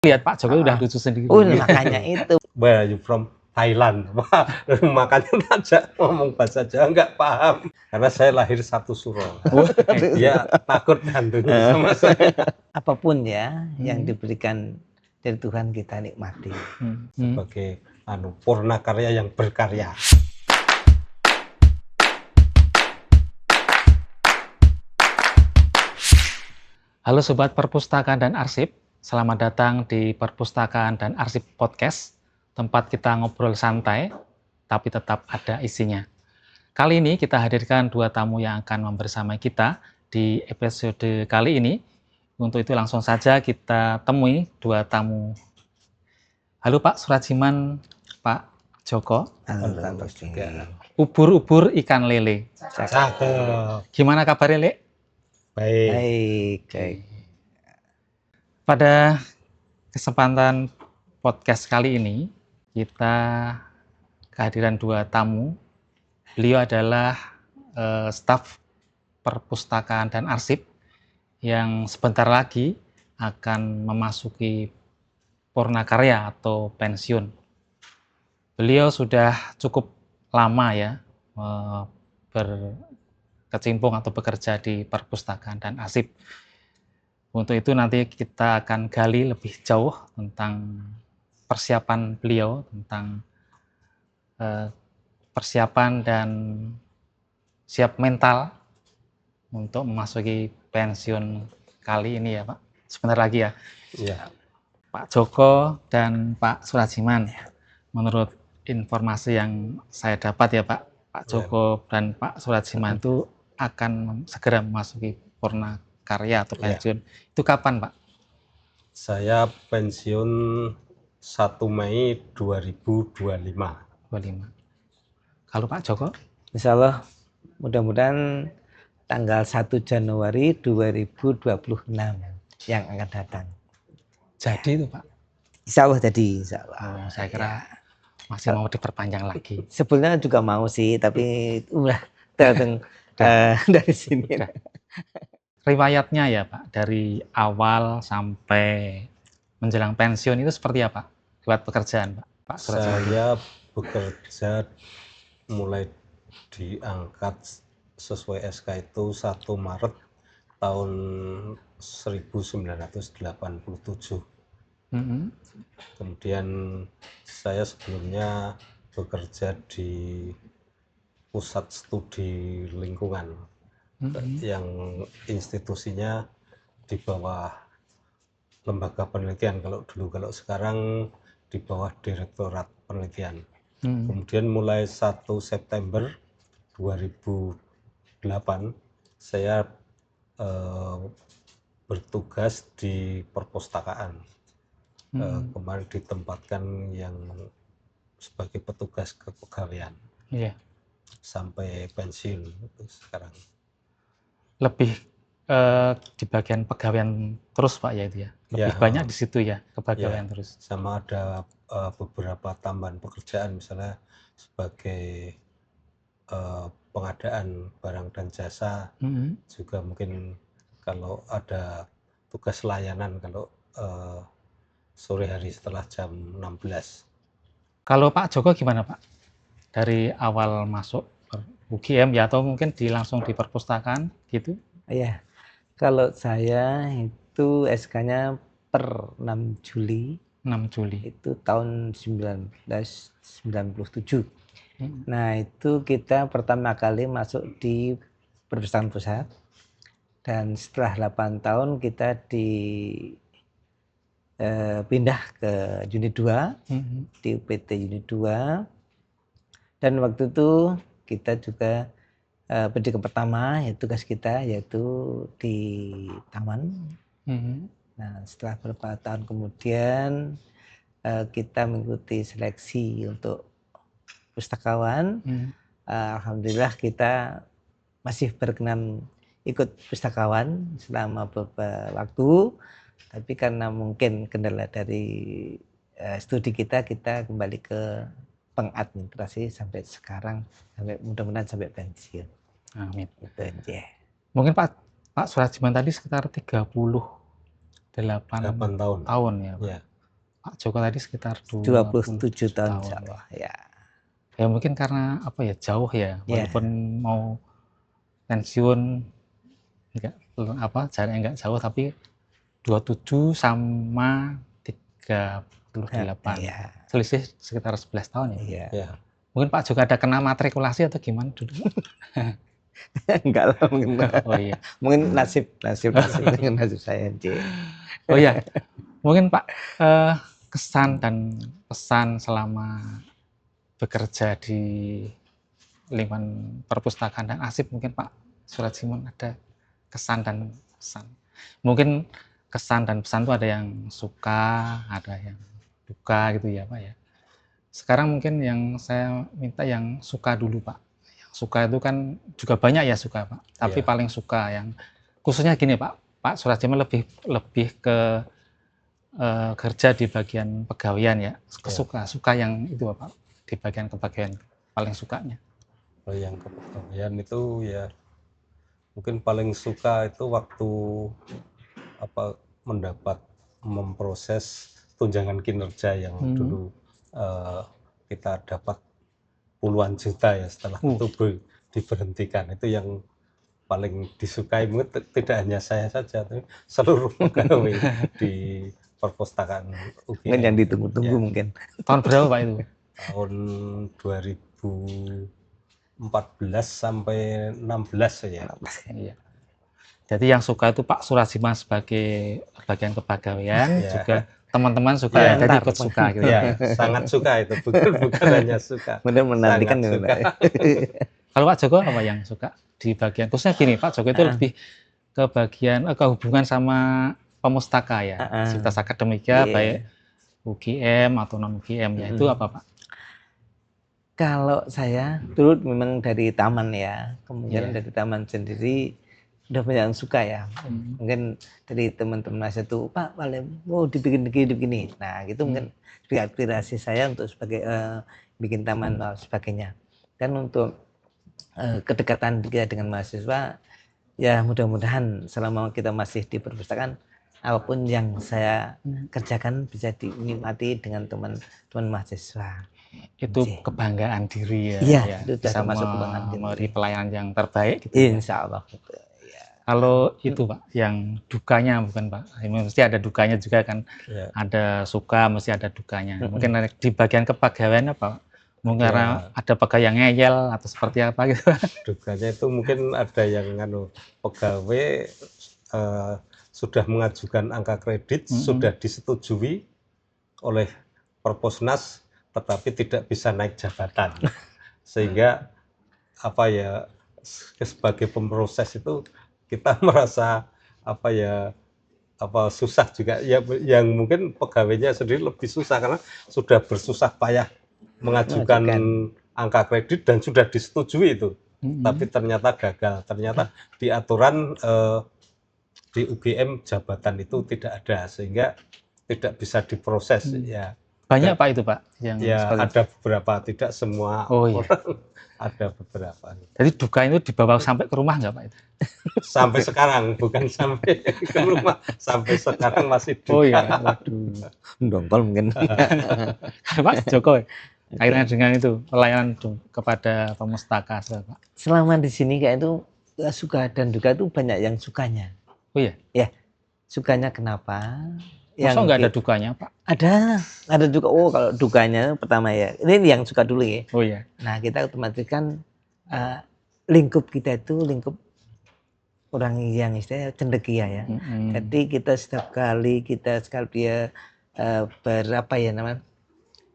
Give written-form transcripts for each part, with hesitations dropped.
Lihat Pak Jokowi udah lucu sendiri. Makanya itu. Where are you from? Thailand. Wah, makanya ngajak ngomong bahasa Jawa nggak paham. Karena saya lahir satu suro. Dia takut hantu sama saya. Apapun ya yang diberikan dari Tuhan kita nikmati. Sebagai purna karya yang berkarya. Halo Sobat Perpustakaan dan Arsip, selamat datang di Perpustakaan dan Arsip Podcast, tempat kita ngobrol santai, tapi tetap ada isinya. Kali ini kita hadirkan dua tamu yang akan membersamai kita di episode kali ini. Untuk itu langsung saja kita temui dua tamu. Halo Pak Surajiman, Pak Joko. Halo juga. Ubur-ubur ikan lele. Cakep. Gimana kabarnya, Le? Baik. Pada kesempatan podcast kali ini, kita kehadiran dua tamu. Beliau adalah staf perpustakaan dan arsip yang sebentar lagi akan memasuki purna karya atau pensiun. Beliau sudah cukup lama ya berkecimpung atau bekerja di perpustakaan dan arsip. Untuk itu nanti kita akan gali lebih jauh tentang persiapan beliau, tentang persiapan dan siap mental untuk memasuki pensiun kali ini ya Pak. Sebentar lagi ya. Iya. Pak Joko dan Pak Surajiman, menurut informasi yang saya dapat ya Pak Joko dan Pak Surajiman itu akan segera memasuki purna karya atau pensiun. Itu kapan Pak? Saya pensiun 1 Mei 2025. 25. Kalau Pak Joko? Insya Allah mudah-mudahan tanggal 1 Januari 2026 yang akan datang. Jadi itu Pak? Insya Allah jadi. Insya Allah. Saya kira masih mau diperpanjang lagi. Sebenarnya juga mau sih, tapi udah datang dari sini. Riwayatnya ya Pak, dari awal sampai menjelang pensiun itu seperti apa? Buat pekerjaan Pak Surajiman. Saya bekerja mulai diangkat sesuai SK itu 1 Maret tahun 1987. Kemudian saya sebelumnya bekerja di pusat studi lingkungan yang institusinya di bawah lembaga penelitian kalau dulu, kalau sekarang di bawah direktorat penelitian. Kemudian mulai 1 September 2008 saya bertugas di perpustakaan. Kemarin ditempatkan yang sebagai petugas kepegawaian. Iya. Sampai pensiun sekarang. Lebih di bagian pegawaian terus Pak ya itu ya? Lebih banyak di situ ya, kepegawaian terus. Sama ada beberapa tambahan pekerjaan, misalnya sebagai pengadaan barang dan jasa, juga mungkin kalau ada tugas layanan kalau sore hari setelah jam 16. Kalau Pak Joko gimana Pak? Dari awal masuk UGM ya, atau mungkin langsung di perpustakaan gitu? Iya, kalau saya itu SK-nya per 6 Juli. 6 Juli. Itu tahun 1997. Nah itu kita pertama kali masuk di perpustakaan pusat. Dan setelah 8 tahun kita pindah ke unit 2, di UPT unit 2. Dan waktu itu kita juga pendidikan pertama, ya tugas kita yaitu di taman. Nah setelah beberapa tahun kemudian kita mengikuti seleksi untuk pustakawan. Alhamdulillah kita masih berkenan ikut pustakawan selama beberapa waktu, tapi karena mungkin kendala dari studi kita kembali ke pengadministrasi sampai sekarang, sampai mudah-mudahan sampai pensiun. Amin. Itu aja. Mungkin Pak Surajiman tadi sekitar 38 tahun tahun ya Pak. Ya. Pak Joko tadi sekitar 27 tahun tahun. insya Allah ya. Ya mungkin karena apa ya, jauh ya, Ya. walaupun mau pensiun enggak apa jaraknya enggak jauh, tapi 27 sama 38. Ya. Selisih sekitar 11 tahun ya. Iya. Ya. Mungkin Pak Joko ada kena matrikulasi atau gimana dulu? Enggak lah mungkin. Oh iya. Mungkin nasib saya Ci. Oh iya. Mungkin Pak kesan dan pesan selama bekerja di lingkungan perpustakaan dan arsip, mungkin Pak Suratjimun ada kesan dan pesan. Mungkin kesan dan pesan itu ada yang suka, ada yang duka gitu ya Pak ya. Sekarang mungkin yang saya minta yang suka dulu Pak. Yang suka itu kan juga banyak ya suka Pak, tapi paling suka yang khususnya gini Pak Suratjimun lebih ke kerja di bagian pegawaian ya, suka yang itu Pak, di bagian kepegawaian paling sukanya. Kalau yang kepegawaian itu ya mungkin paling suka itu waktu mendapat memproses tunjangan kinerja yang dulu kita dapat puluhan juta ya, setelah itu diberhentikan. Itu yang paling disukai, mungkin tidak hanya saya saja, tapi seluruh pegawai di perpustakaan UGM. Mungkin yang ditunggu-tunggu mungkin. Tahun berapa Pak itu? Tahun 2014 sampai 16 ya. Iya. Jadi yang suka itu Pak Suratjimun sebagai bagian kepegawaian, juga teman-teman suka ya, jadi ikut suka gitu. Ya, sangat suka itu, bukan hanya suka. Benar menantikan ya. Kalau Pak Joko apa yang suka di bagian, khususnya gini Pak Joko itu lebih ke bagian kehubungan sama pemustaka ya, sivitas akademika baik UGM atau non UGM ya, itu apa Pak? Kalau saya dulu memang dari taman ya, kemudian dari taman sendiri udah banyak yang suka ya. Mungkin dari teman-teman saya tuh, Pak mau dibikin begini. Nah gitu mungkin aspirasi saya untuk sebagai bikin taman dan sebagainya. Dan untuk kedekatan kita dengan mahasiswa, ya mudah-mudahan selama kita masih di perpustakaan, apapun yang saya kerjakan bisa dinikmati dengan teman-teman mahasiswa. Itu kebanggaan diri ya, iya, ya. Itu bisa masuk kebanggaan memberi pelayanan yang terbaik gitu. Insya Allah. Gitu. Ya. Kalau itu Pak, yang dukanya bukan Pak, mesti ada dukanya juga kan, ada suka, mesti ada dukanya. Mungkin di bagian kepegawaian apa? Mungkin karena ada pegawai yang ngeyel atau seperti apa gitu. Dukanya itu mungkin ada yang pegawai sudah mengajukan angka kredit, sudah disetujui oleh Perpusnas, tetapi tidak bisa naik jabatan, sehingga sebagai pemproses itu kita merasa susah juga ya, yang mungkin pegawainya sendiri lebih susah karena sudah bersusah payah mengajukan angka kredit dan sudah disetujui itu, tapi ternyata gagal, ternyata di aturan di UGM jabatan itu tidak ada, sehingga tidak bisa diproses ya. Banyak Pak itu Pak yang ya ada beberapa, tidak semua orang, ada beberapa. Jadi duka itu dibawa sampai ke rumah nggak Pak itu? Sampai sekarang, bukan sampai ke rumah, sampai sekarang masih duka. Oh iya, waduh. Dongkol mungkin. Pak Joko, kaitannya dengan itu pelayanan kepada pemustaka Pak. Selama di sini kayak itu suka dan duka itu banyak yang sukanya. Oh iya? Ya, sukanya kenapa? Masa nggak ada dukanya Pak? Ada juga. Oh kalau dukanya pertama ya, ini yang suka dulu ya. Oh iya. Nah kita otomatis kan lingkup kita itu lingkup orang yang istilahnya cendekia ya. Jadi kita setiap kali dia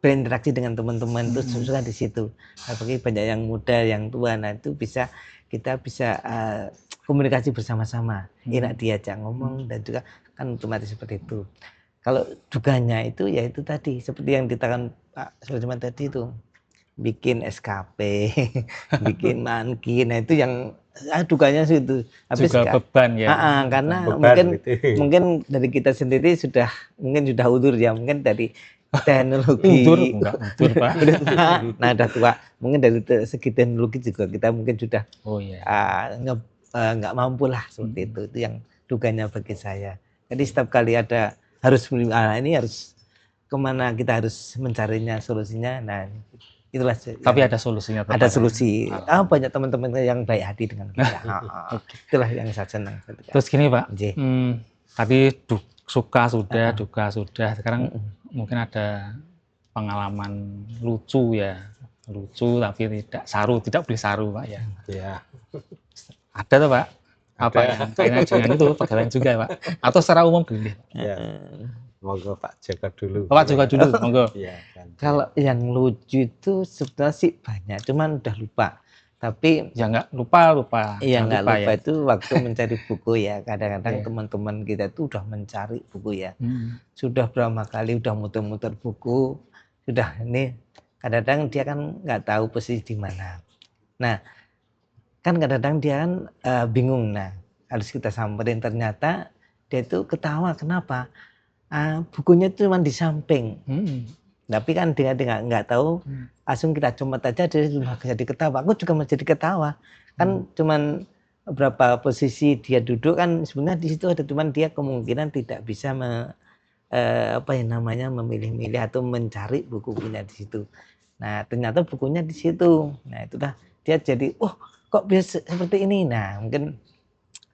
berinteraksi dengan teman-teman itu susah di situ. Apalagi banyak yang muda, yang tua, nah itu kita bisa komunikasi bersama-sama, enak diajak ngomong dan juga kan otomatis seperti itu. Kalau dukanya itu ya itu tadi seperti yang dikatakan Pak Suratjimun tadi itu, bikin SKP, bikin mankin, nah itu yang dukanya sih itu. Habis juga beban ya. Karena beban mungkin dari kita sendiri sudah udur ya, mungkin dari teknologi. Udur Pak. Nah udah tua, mungkin dari segi teknologi juga kita mungkin sudah nggak mampu lah seperti itu. Itu yang dukanya bagi saya. Jadi setiap kali harus kemana kita harus mencarinya solusinya. Nah, itulah Tapi ada solusinya. ada solusi. Alhamdulillah. Banyak teman-teman yang baik hati dengan kita. Itulah yang saya senang. Terus gini Pak, Nggih. tadi suka sudah, duka sudah. Sekarang mungkin ada pengalaman lucu ya, lucu tapi tidak saru, tidak boleh saru Pak ya. Ya. Ada tuh Pak. Apa yang kaitannya dengan itu pegawaian juga Pak? Atau secara umum boleh? Ya. Monggo Pak Joko dulu. Pak Joko dulu, monggo. Iya kan. Kalau yang lucu itu sebenarnya sih banyak, cuman udah lupa. Tapi Ya nggak lupa. iya Jangan nggak lupa ya. itu waktu mencari buku ya. Kadang-kadang Iya. teman-teman kita itu udah mencari buku ya. Sudah berapa kali udah muter-muter buku, sudah ini kadang-kadang dia kan nggak tahu posisi di mana. Nah, kan kadang-kadang dia kan bingung. Nah, harus kita samperin, ternyata dia itu ketawa. Kenapa? Bukunya itu cuma di samping. Tapi kan dia nggak tahu, langsung kita comot aja dia sudah jadi ketawa. Aku juga menjadi ketawa. Kan cuman berapa posisi dia duduk kan sebenarnya di situ ada, cuman dia kemungkinan tidak bisa memilih-milih atau mencari bukunya di situ. Nah, ternyata bukunya di situ. Nah, itu dah dia jadi, kok bisa seperti ini. Nah, mungkin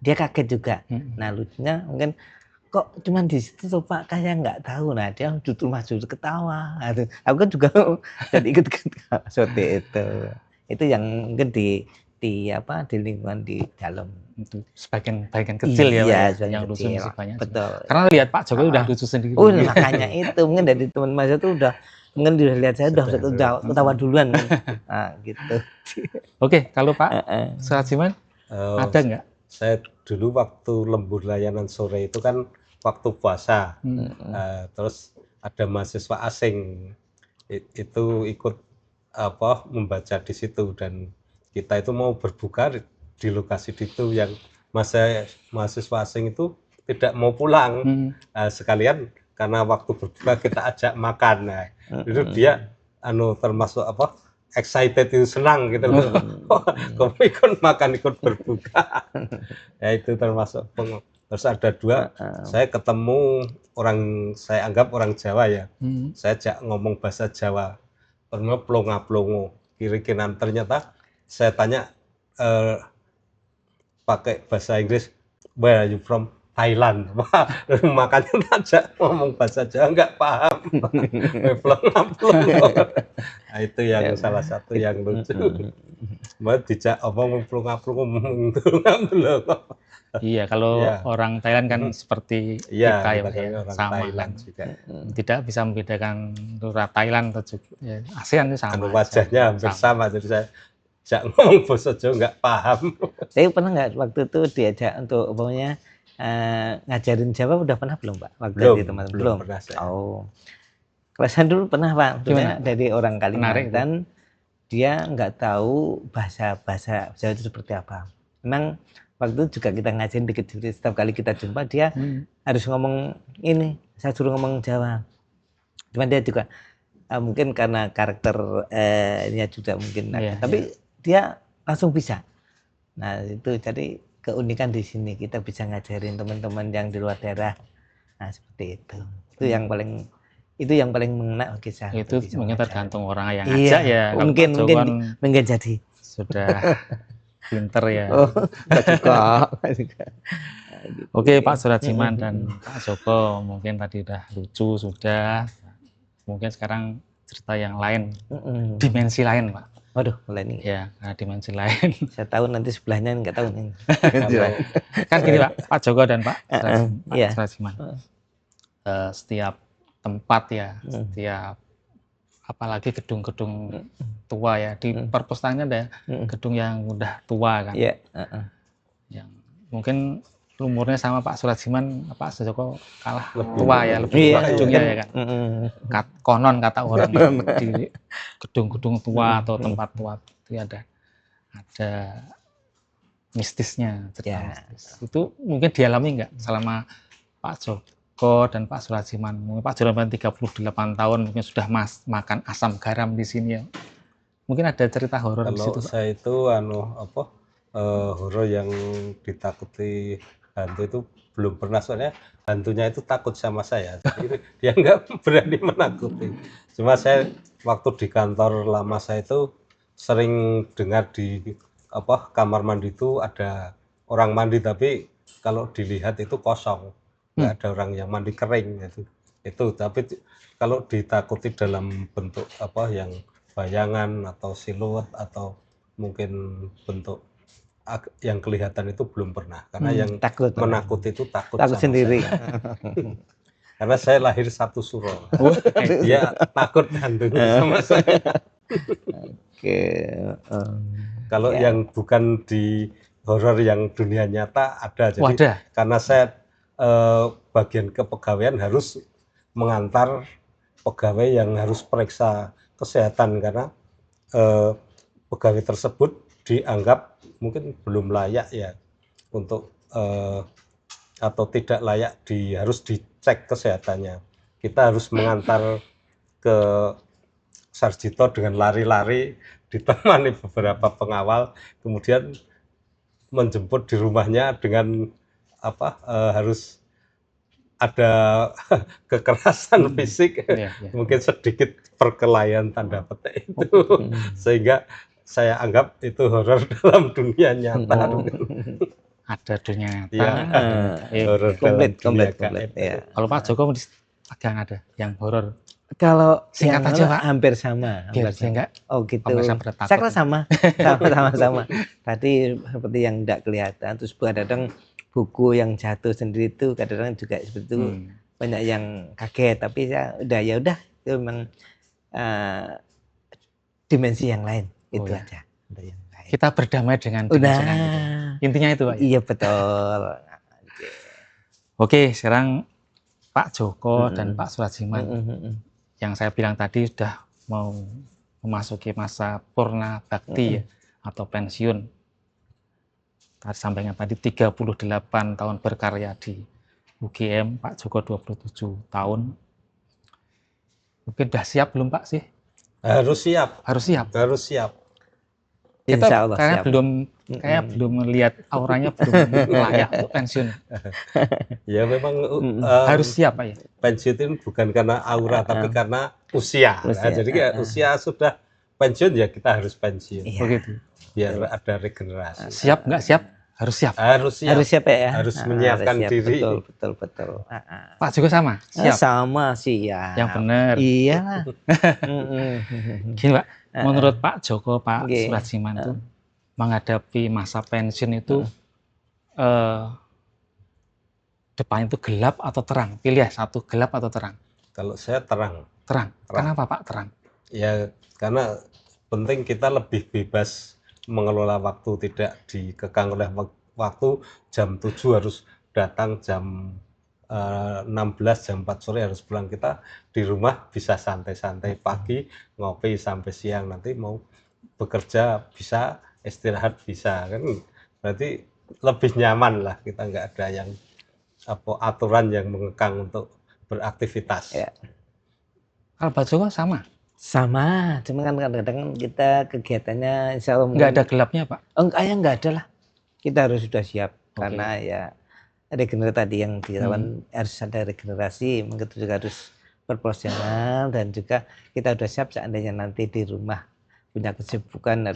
dia kaget juga. Nah, lucunya mungkin kok cuman di situ tuh Pak, kayak nggak tahu. Nah, dia justru masuk ketawa. Aduh, aku kan juga jadi ikut ketawa seperti itu. Itu yang mungkin di lingkungan di dalam. Itu sebagian kecil Iya, ya, yang lucu kecil. masih banyak. Betul. Karena lihat Pak Jokowi udah lucu sendiri. Makanya itu mungkin dari teman Mas itu udah mungkin lihat saya udah ketawa duluan. Nah, gitu. Oke, kalau Pak Surajiman ada nggak? Saya dulu waktu lembur layanan sore itu kan waktu puasa, terus ada mahasiswa asing itu ikut membaca di situ, dan kita itu mau berbuka di lokasi itu yang mahasiswa asing itu tidak mau pulang, sekalian karena waktu berbuka kita ajak makan. Nah, itu dia termasuk excited, itu senang gitu loh. Kamu ikut makan, ikut berbuka. Ya itu termasuk. Terus ada dua, saya ketemu orang, saya anggap orang Jawa ya. Saya ajak ngomong bahasa Jawa. Pernah plonga-plongo, kiri kanan. Ternyata saya tanya pakai bahasa Inggris, where are you from? Thailand. Makanya ajak ngomong bahasa Jawa nggak paham. Plonga-plongo. Nah, itu yang salah satu yang lucu. Mau dijak plonga-plongo. Iya, kalau orang Thailand kan seperti kita ya Pak ya, sama Thailand kan. juga. Tidak bisa membedakan antara Thailand atau ya, ASEAN itu sama. Wajahnya hampir sama, jadi saya ajak ngomong bahasa Jawa nggak paham. Tapi pernah nggak waktu itu diajak untuk ngajarin Jawa, udah pernah belum Pak? Waktu di teman-teman belum pernah saya. Kelasan dulu pernah Pak. Gimana? Dari orang Kalimantan, dia nggak tahu bahasa Jawa itu seperti apa. Memang waktu itu juga kita ngajarin dikit-dikit, setiap kali kita jumpa dia harus ngomong ini, saya suruh ngomong Jawa. Cuman dia juga mungkin karena karakternya juga mungkin, tapi dia langsung bisa. Nah itu jadi keunikan di sini, kita bisa ngajarin teman-teman yang di luar daerah. Nah seperti itu. Itu yang paling mengena bagi saya. Itu mungkin tergantung orang yang iya, ngajak ya. Mungkin jadi sudah pinter ya. Juga. Oke Pak Surajiman dan Pak Joko, mungkin tadi udah lucu sudah. Mungkin sekarang cerita yang lain, dimensi lain Pak. Waduh, mulai nih. Ya, dimensi lain. Saya tahu nanti sebelahnya nggak tahu nih. Kan gini Pak Joko dan Pak Surajiman. Setiap tempat ya, setiap apalagi gedung-gedung tua ya, di perpustakaannya ada gedung yang udah tua kan. Yang mungkin umurnya sama Pak Surajiman, Pak Joko kalah tua ya, lebih tua gedungnya ya kan. Konon kata orang di gedung-gedung tua atau tempat tua itu ada mistisnya, cerita mistis. Itu mungkin dialami nggak selama Pak Joko dan Pak Surajiman? Mungkin Pak Surajiman 38 tahun mungkin sudah makan asam garam di sini ya. Mungkin ada cerita horor di situ. Kalau saya itu horor yang ditakuti hantu itu belum pernah, soalnya hantunya itu takut sama saya. Jadi dia nggak berani menakuti. Cuma saya waktu di kantor lama saya itu sering dengar di kamar mandi itu ada orang mandi, tapi kalau dilihat itu kosong, nggak ada orang yang mandi kering itu. Tapi kalau ditakuti dalam bentuk yang bayangan atau siluet atau mungkin bentuk yang kelihatan itu belum pernah, karena yang takut menakut itu takut takut sama sendiri. saya. Karena saya lahir satu suro, dia takut hantunya sama saya. Oke. Kalau Ya. yang bukan di horor yang dunia nyata ada, jadi Wadah. karena saya bagian kepegawaian harus mengantar pegawai yang harus periksa kesehatan, karena pegawai tersebut dianggap mungkin belum layak ya untuk atau tidak layak harus dicek kesehatannya. Kita harus mengantar ke Sarjito dengan lari-lari, ditemani beberapa pengawal, kemudian menjemput di rumahnya dengan harus ada kekerasan fisik, mungkin sedikit perkelahian tanda petik itu, sehingga saya anggap itu horor dalam dunia nyata. Ada dunia nyata. Ya, horor dalam dunia komplit. Ya. Kalau Pak Joko agak ada yang horor. Kalau Singkat yang aja, Pak. hampir sama. Biar dia enggak. Oh gitu. Pemirsa pada takut. Saya kira sama. Tadi seperti yang tidak kelihatan. Terus kadang buku yang jatuh sendiri itu kadang-kadang juga seperti itu. Banyak yang kaget. Tapi ya udah itu memang dimensi yang lain. Itu aja. Yang lain. Kita berdamai dengan dimensi yang lain. Intinya itu, Pak. Iya betul. Oke, sekarang Pak Joko dan Pak Surajiman yang saya bilang tadi sudah mau memasuki masa purna bakti ya, atau pensiun. Tadi sampaikan tadi 38 tahun berkarya di UGM, Pak Joko 27 tahun. Mungkin sudah siap belum Pak sih? Harus siap. Kita Insya Allah kayak siap. belum melihat auranya belum layak untuk pensiun. Ya memang harus siap Pak ya. Pensiun itu bukan karena aura tapi karena usia. Nah, jadi usia sudah pensiun ya kita harus pensiun. Begitu. Biar ada regenerasi. Siap nggak siap? Harus siap. Harus siap ya. Harus menyiapkan diri. Betul. Pak juga sama. Siap. Sama siap. Yang benar. Iya. Gini Pak, menurut Pak Joko, Pak Surajiman itu menghadapi masa pensiun itu depan itu gelap atau terang? Pilih satu, gelap atau terang? Kalau saya terang. Terang. Kenapa Pak terang? Ya karena penting kita lebih bebas mengelola waktu, tidak dikekang oleh waktu. Jam 7 harus datang, jam 16 jam 4 sore harus pulang. Kita di rumah bisa santai-santai, pagi ngopi sampai siang, nanti mau bekerja bisa, istirahat bisa, kan berarti lebih nyaman lah, kita nggak ada yang aturan yang mengekang untuk beraktivitas. Ya. Kalau Pak Joko sama? Sama, cuma kan kadang-kadang kita kegiatannya insya Allah nggak ada gelapnya Pak? Nggak ada lah, kita harus sudah siap. Karena ya regenerasi tadi yang dikatakan harus ada regenerasi, mungkin juga harus proporsional, dan juga kita sudah siap seandainya nanti di rumah punya kesibukan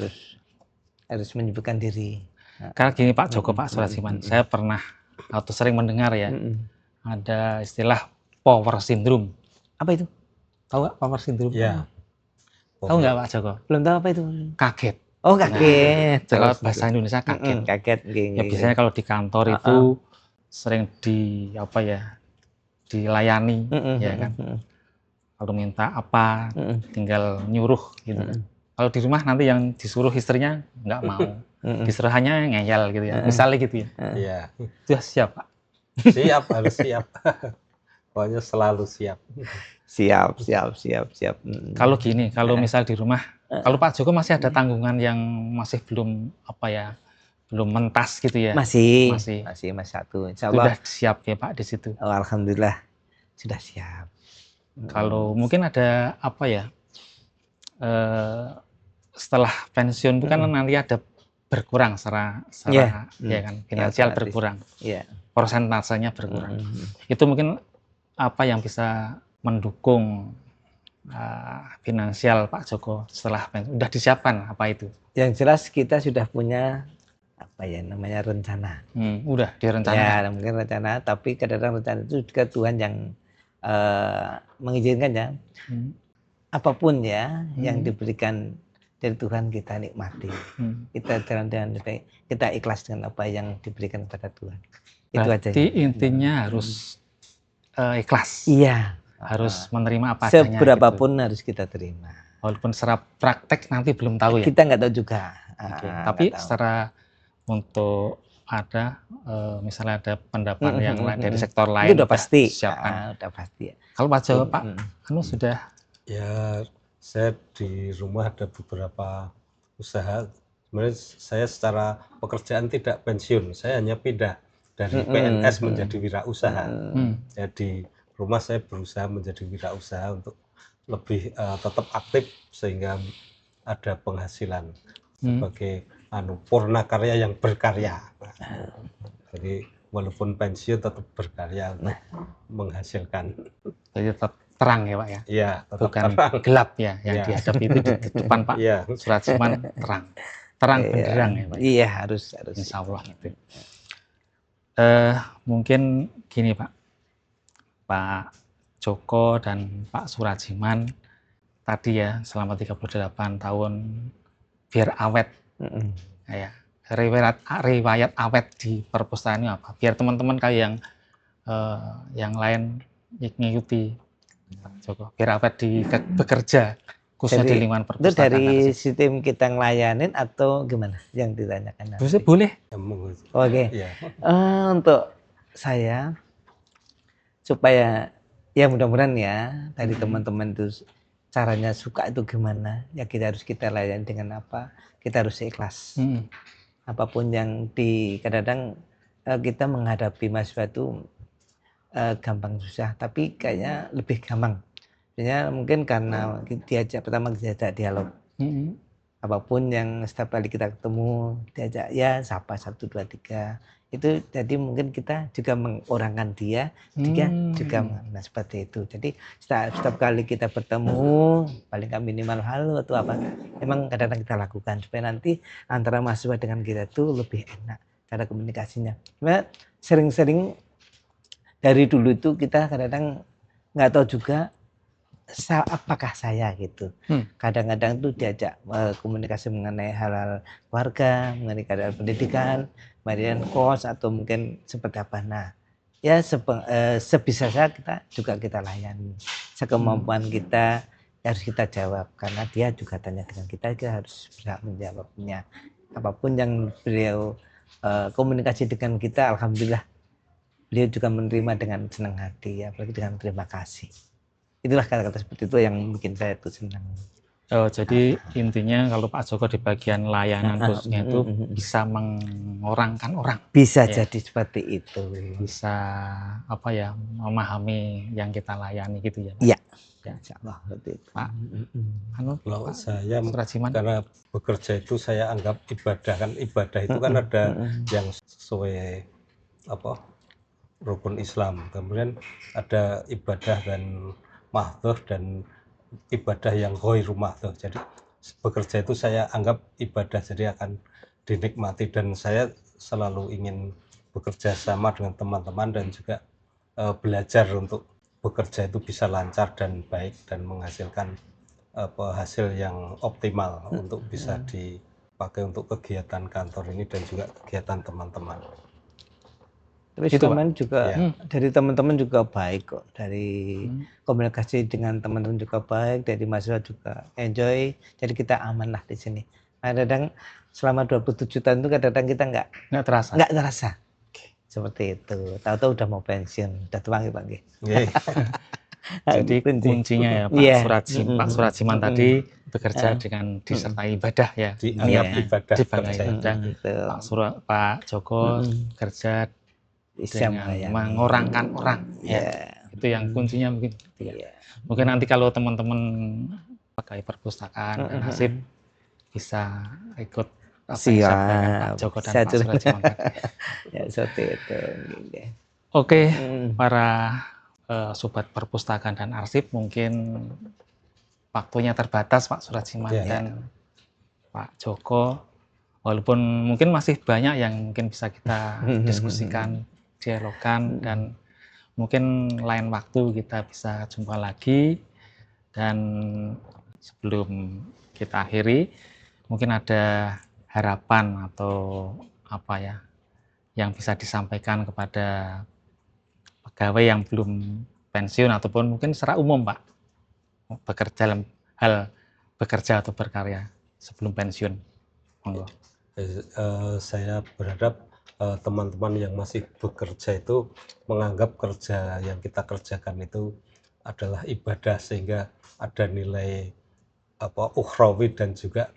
harus menyibukkan diri. Karena gini Pak Joko, Pak Surajiman, saya pernah atau sering mendengar ya, ada istilah power syndrome. Apa itu? Tahu nggak power syndrome? Ya. Tahu nggak Pak Joko? Belum tahu apa itu. Kaget. Oh kaget. Kalau bahasa Indonesia kaget. Kaget. Ya biasanya kalau di kantor itu sering dilayani, ya kan. Kalau minta apa, tinggal nyuruh gitu kan. Kalau di rumah nanti yang disuruh istrinya nggak mau, disuruh hanya ngeyel gitu ya, misalnya gitu ya. Iya. Sudah siap Pak? Siap, harus siap. Pokoknya selalu siap. Siap. Kalau gini, kalau misal di rumah, kalau Pak Joko masih ada tanggungan yang masih belum belum mentas gitu ya? Masih satu. Insya Allah. Sudah siap ya Pak di situ? Oh, alhamdulillah sudah siap. Kalau mungkin ada setelah pensiun itu kan nanti ada berkurang secara ya kan finansial otomatis. berkurang, Iya. persentasenya berkurang. Itu mungkin apa yang bisa mendukung finansial Pak Joko setelah pensiun? Udah disiapkan apa itu? Yang jelas kita sudah punya apa ya namanya rencana. Udah direncanakan. Ya mungkin rencana, tapi kadang-kadang rencana itu juga Tuhan yang mengizinkan ya. Apapun ya yang diberikan dari Tuhan kita nikmati. Kita jalan dengan kita ikhlas dengan apa yang diberikan kepada Tuhan. Itu aja. Berarti intinya harus ikhlas. Iya. Harus menerima apa adanya. Seberapapun harus kita terima. Walaupun secara praktek nanti belum tahu ya. Kita nggak tahu juga. Tapi secara untuk ada misalnya ada pendapat yang lain dari sektor lain itu udah pasti. Udah pasti. Kalau Pak Joko Pak, sudah. Ya, saya di rumah ada beberapa usaha. Sebenarnya saya secara pekerjaan tidak pensiun, saya hanya pindah dari PNS menjadi wirausaha. Jadi rumah saya berusaha menjadi wirausaha untuk lebih tetap aktif sehingga ada penghasilan sebagai purna karya yang berkarya. Jadi walaupun pensiun tetap berkarya untuk menghasilkan. Jadi tetap terang ya Pak ya? Iya, bukan terang. Gelap ya yang dihadapi itu di depan Pak Soeratsman terang benderang ya Pak? Iya harus. Insya Allah itu. Mungkin gini Pak Joko dan Pak Soeratsman tadi ya selama 38 tahun biar awet ya. Riwayat awet di perpustakaan ini apa? Biar teman-teman kayak yang lain ngikuti Pak Joko, biar awet bekerja khususnya di lingkungan perpustakaan. Itu dari sistem kita ngelayanin atau gimana yang ditanyakan? Boleh. Oke. Untuk saya supaya ya mudah-mudahan ya dari teman-teman itu caranya suka itu gimana ya kita layani dengan apa, kita harus ikhlas. Apapun yang kadang-kadang kita menghadapi mahasiswa itu gampang susah, tapi kayaknya lebih gampang. Sebenarnya mungkin karena pertama diajak dialog. Apapun yang setiap kali kita ketemu diajak ya sapa 1, 2, 3. Itu jadi mungkin kita juga mengorangkan dia juga seperti itu. Jadi setiap kali kita bertemu paling nggak minimal halo atau apa, memang kadang-kadang kita lakukan supaya nanti antara mahasiswa dengan kita itu lebih enak cara komunikasinya. Cuma sering-sering dari dulu itu kita kadang-kadang nggak tahu juga apakah saya gitu. Kadang-kadang tuh diajak komunikasi mengenai hal-hal keluarga, mengenai hal pendidikan, kemudian kos atau mungkin seperti apa. Nah, ya sebisa saya kita layani. Sekemampuan kita harus kita jawab karena dia juga tanya dengan kita harus bisa menjawabnya. Apapun yang beliau komunikasi dengan kita, alhamdulillah beliau juga menerima dengan senang hati, apalagi dengan terima kasih. Itulah kata-kata seperti itu yang bikin saya tuh senang. Jadi intinya kalau Pak Joko di bagian layanan khususnya itu bisa mengorangkan orang. Bisa jadi seperti itu. Bisa memahami yang kita layani gitu ya. Iya. Insya Allah seperti itu. Pak. Kalau saya karena bekerja itu saya anggap ibadah kan, ibadah itu kan ada yang sesuai rukun Islam. Kemudian ada ibadah dan mahdhur dan ibadah yang ghairu mahdhur. Jadi bekerja itu saya anggap ibadah, jadi akan dinikmati dan saya selalu ingin bekerja sama dengan teman-teman dan juga belajar untuk bekerja itu bisa lancar dan baik dan menghasilkan hasil yang optimal untuk bisa dipakai untuk kegiatan kantor ini dan juga kegiatan teman-teman. Terus teman juga dari teman-teman juga baik kok, dari komunikasi dengan teman-teman juga baik, dari mahasiswa juga enjoy, jadi kita aman lah di sini. Kadang-kadang selama 27 tahun itu kadang-kadang kita nggak terasa. Seperti itu. Tahu-tahu udah mau pensiun, udah tua Pak. Jadi kuncinya ya Pak Soeratsman tadi bekerja dengan disertai ibadah ya. Ibadah. Pak Joko kerja dengan mengorangkan orang itu yang kuncinya mungkin mungkin nanti kalau teman-teman pakai perpustakaan Nasib bisa ikut apa yang disampaikan Pak Siap. Joko dan Saya Pak Surajiman tadi. ya seperti itu. Gitu. Oke, Hmm. para sobat perpustakaan dan arsip, mungkin waktunya terbatas Pak Surajiman Ya. dan Pak Joko. Walaupun mungkin masih banyak yang mungkin bisa kita diskusikan, dialogkan, dan mungkin lain waktu kita bisa jumpa lagi. Dan sebelum kita akhiri, mungkin ada harapan atau apa ya yang bisa disampaikan kepada pegawai yang belum pensiun ataupun mungkin secara umum Pak, bekerja dalam hal bekerja atau berkarya sebelum pensiun. Monggo. Saya berharap teman-teman yang masih bekerja itu menganggap kerja yang kita kerjakan itu adalah ibadah, sehingga ada nilai ukhrawi dan juga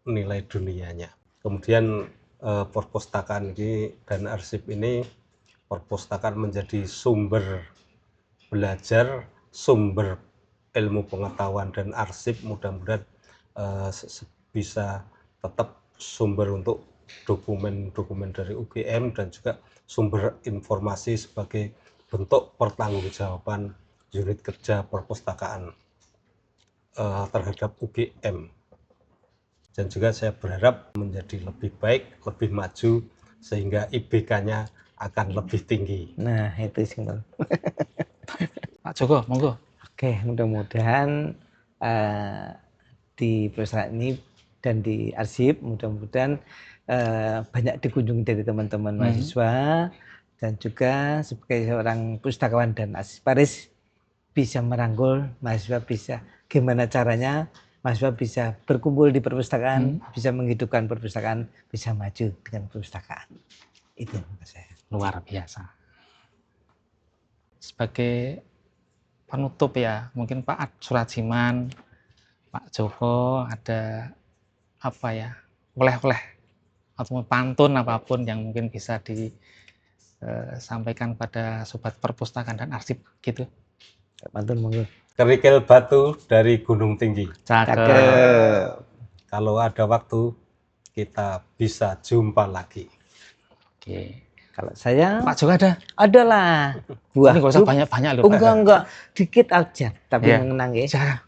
nilai dunianya. Kemudian perpustakaan ini dan arsip ini, perpustakaan menjadi sumber belajar, sumber ilmu pengetahuan, dan arsip mudah-mudahan bisa tetap sumber untuk dokumen-dokumen dari UGM dan juga sumber informasi sebagai bentuk pertanggungjawaban unit kerja perpustakaan terhadap UGM. Dan juga saya berharap menjadi lebih baik, lebih maju, sehingga IBK-nya akan lebih tinggi. Nah, itu simpel. Pak Joko, monggo. Oke, mudah-mudahan di perusahaan ini dan di arsip mudah-mudahan banyak dikunjungi dari teman-teman mahasiswa, dan juga sebagai seorang pustakawan dan arsiparis bisa merangkul mahasiswa, bisa gimana caranya mahasiswa bisa berkumpul di perpustakaan, bisa menghidupkan perpustakaan, bisa maju dengan perpustakaan. Itu menurut saya. Luar biasa. Sebagai penutup ya, mungkin Pak Surajiman, Pak Joko ada apa ya, oleh-oleh atau pantun apapun yang mungkin bisa disampaikan pada sobat perpustakaan dan arsip gitu. Pantun monggo. Kerikil batu dari gunung tinggi. Cakep. Kalau ada waktu kita bisa jumpa lagi. Oke. Kalau saya Pak Joko ada? adalah buah Ini nggak usah banyak-banyak loh. enggak, dikit aja, tapi Iya. mengenang ya. Jangan.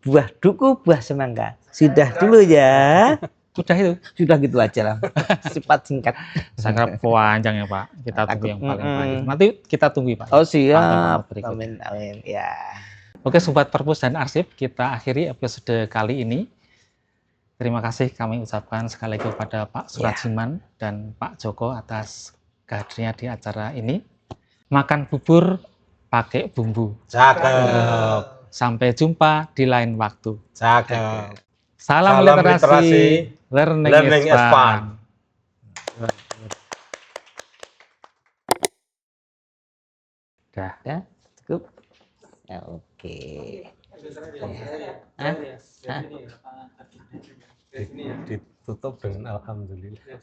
Buah duku, buah semangka. Sudah dulu ya. Sudah itu. Sudah gitu aja lah. Cepat singkat. Sangat panjang ya Pak. Kita tunggu yang paling panjang. Nanti kita tunggu Pak. Oh siap. Pantun-pantun berikutnya. Amin, amin. Ya. Oke sobat perpus dan arsip, kita akhiri episode kali ini. Terima kasih kami ucapkan sekali lagi kepada Pak Surajiman dan Pak Joko atas kehadirannya di acara ini. Makan bubur pakai bumbu. Cakep. Sampai jumpa di lain waktu. Cakep. Salam literasi, learning is fun. Ya, cukup. Ya, oke. Ditutup dengan alhamdulillah.